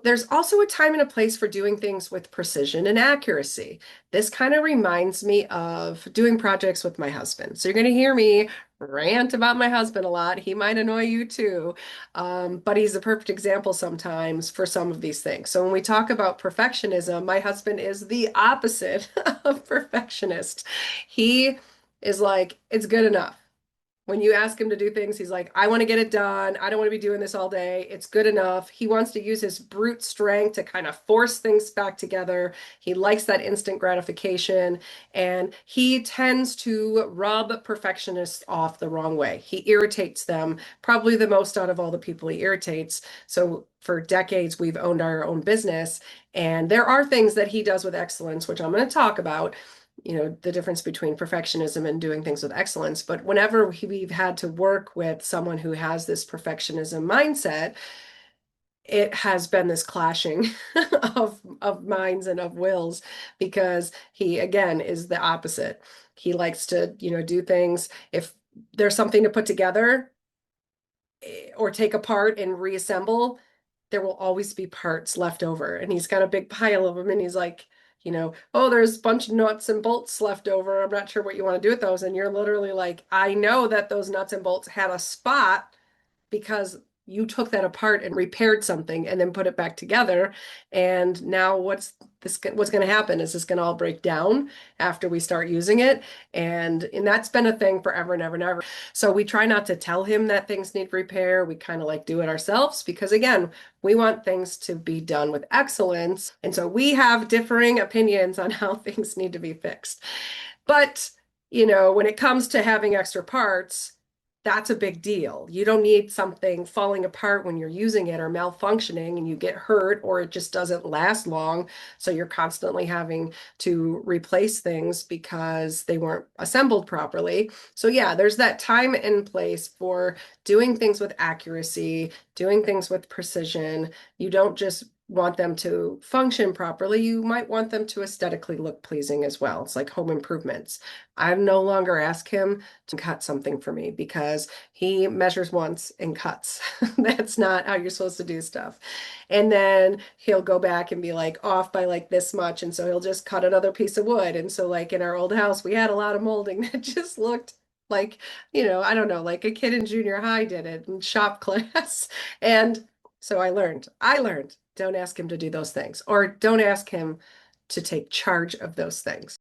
There's also a time and a place for doing things with precision and accuracy. This kind of reminds me of doing projects with my husband. So you're going to hear me rant about my husband a lot. He might annoy you too, but he's a perfect example sometimes for some of these things. So when we talk about perfectionism, my husband is the opposite of perfectionist. He is like, it's good enough. When you ask him to do things, he's like, I want to get it done. I don't want to be doing this all day. It's good enough. He wants to use his brute strength to kind of force things back together. He likes that instant gratification. And he tends to rub perfectionists off the wrong way. He irritates them, probably the most out of all the people he irritates. So for decades, we've owned our own business. And there are things that he does with excellence, which I'm going to talk about, the difference between perfectionism and doing things with excellence. But whenever we've had to work with someone who has this perfectionism mindset, it has been this clashing of minds and of wills because he, again, is the opposite. He likes to, do things. If there's something to put together or take apart and reassemble, there will always be parts left over. And he's got a big pile of them. And he's like, oh, there's a bunch of nuts and bolts left over. I'm not sure what you want to do with those. And you're literally like, I know that those nuts and bolts had a spot because you took that apart and repaired something and then put it back together. And now what's going to happen? Is this going to all break down after we start using it? And that's been a thing forever and ever and ever. So we try not to tell him that things need repair. We kind of like do it ourselves because again, we want things to be done with excellence. And so we have differing opinions on how things need to be fixed. But, when it comes to having extra parts, that's a big deal. You don't need something falling apart when you're using it or malfunctioning and you get hurt or it just doesn't last long. So you're constantly having to replace things because they weren't assembled properly. So yeah, there's that time and place for doing things with accuracy, doing things with precision. You don't just want them to function properly. You might want them to aesthetically look pleasing as well. It's like home improvements. I no longer ask him to cut something for me because he measures once and cuts. That's not how you're supposed to do stuff. And then he'll go back and be like off by like this much. And so he'll just cut another piece of wood. And so like in our old house, we had a lot of molding that just looked like, I don't know, like a kid in junior high did it in shop class. And so I learned, don't ask him to do those things or don't ask him to take charge of those things.